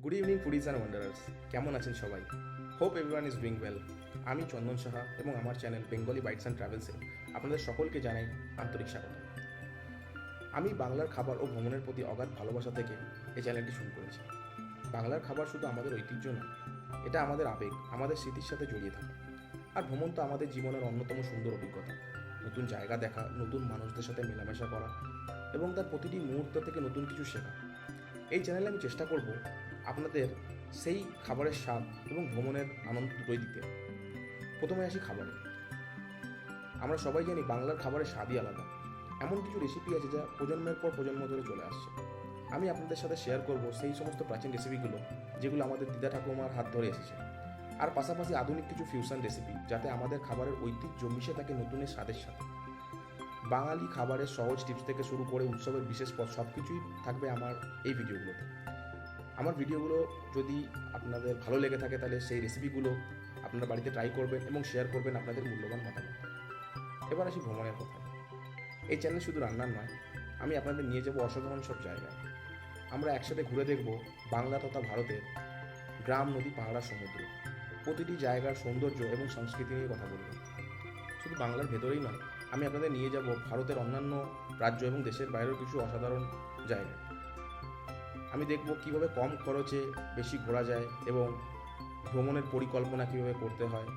Good evening foodies and Wanderers, কেমন আছেন সবাই? Hope everyone is doing well. আমি চন্দন সাহা এবং আমার চ্যানেল বেঙ্গলি বাইটস অ্যান্ড ট্রাভেলসে আপনাদের সকলকে জানাই আন্তরিক স্বাগত। আমি বাংলার খাবার ও ভ্রমণের প্রতি অগাধ ভালোবাসা থেকে এই চ্যানেলটি শুরু করেছি। বাংলার খাবার শুধু আমাদের ঐতিহ্য নয়, এটা আমাদের আবেগ, আমাদের স্মৃতির সাথে জড়িয়ে থাকা। আর ভ্রমণ তো আমাদের জীবনের অন্যতম সুন্দর অভিজ্ঞতা। নতুন জায়গা দেখা, নতুন মানুষদের সাথে মেলামেশা করা এবং তার প্রতিটি মুহূর্ত থেকে নতুন কিছু শেখা। এই চ্যানেলে আমি চেষ্টা করব আপনাদের সেই খাবারের স্বাদ এবং ভ্রমণের আনন্দ দুটোই দিতে। প্রথমে আসি খাবারে। আমরা সবাই জানি বাংলার খাবারের স্বাদই আলাদা। এমন কিছু রেসিপি আছে যা প্রজন্মের পর প্রজন্ম ধরে চলে আসছে। আমি আপনাদের সাথে শেয়ার করব সেই সমস্ত প্রাচীন রেসিপিগুলো যেগুলো আমাদের দিদা ঠাকুমার হাত ধরে এসেছে, আর পাশাপাশি আধুনিক কিছু ফিউশন রেসিপি যাতে আমাদের খাবারের ঐতিহ্য মিশে থাকে নতুনের স্বাদের সাথে। বাঙালি খাবারের সহজ টিপস থেকে শুরু করে উৎসবের বিশেষ পদ সব কিছুই থাকবে আমার এই ভিডিওগুলোতে। আমার ভিডিওগুলো যদি আপনাদের ভালো লেগে থাকে তাহলে সেই রেসিপিগুলো আপনারা বাড়িতে ট্রাই করবেন এবং শেয়ার করবেন আপনাদের মূল্যবান মতামত। এবার আসি ভ্রমণের কথা। এই চ্যানেল শুধু রান্নার নয়, আমি আপনাদের নিয়ে যাব অসাধারণ সব জায়গায়। আমরা একসাথে ঘুরে দেখব বাংলা তথা ভারতের গ্রাম, নদী, পাহাড়, সমুদ্র। প্রতিটি জায়গার সৌন্দর্য এবং সংস্কৃতি নিয়ে কথা বলব। শুধু বাংলার ভেতরেই নয়, আমি আপনাদের নিয়ে যাব ভারতের অন্যান্য রাজ্য এবং দেশের বাইরেও কিছু অসাধারণ জায়গা। আমি দেখব কিভাবে কম খরচে বেশি ঘোরা যায় এবং ভ্রমণের পরিকল্পনা কীভাবে করতে হয়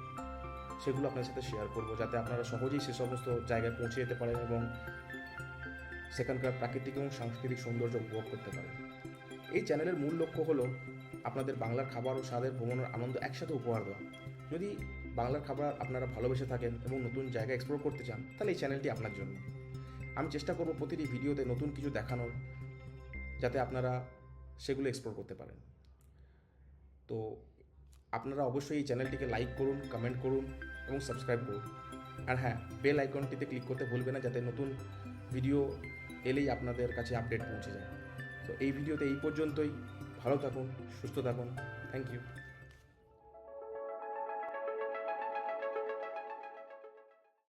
সেগুলো আপনাদের সাথে শেয়ার করব, যাতে আপনারা সহজেই সে সমস্ত জায়গায় পৌঁছে যেতে পারেন এবং সেখানকার প্রাকৃতিক এবং সাংস্কৃতিক সৌন্দর্য উপভোগ করতে পারেন। এই চ্যানেলের মূল লক্ষ্য হলো আপনাদের বাংলার খাবার ও স্বাদের ভ্রমণের আনন্দ একসাথে উপহার দেওয়া। যদি বাংলার খাবার আপনারা ভালোবেসে থাকেন এবং নতুন জায়গা এক্সপ্লোর করতে চান তাহলে এই চ্যানেলটি আপনার জন্য। আমি চেষ্টা করব প্রতিটি ভিডিওতে নতুন কিছু দেখানোর, যাতে আপনারা সেগুলো এক্সপ্লোর করতে পারেন। তো আপনারা অবশ্যই এই চ্যানেলটিকে লাইক করুন, কমেন্ট করুন এবং সাবস্ক্রাইব করুন। আর হ্যাঁ, বেল আইকনটিতে ক্লিক করতে ভুলবেন না, যাতে নতুন ভিডিও এলেই আপনাদের কাছে আপডেট পৌঁছে যায়। তো এই ভিডিওতে এই পর্যন্তই। ভালো থাকুন, সুস্থ থাকুন। Thank you.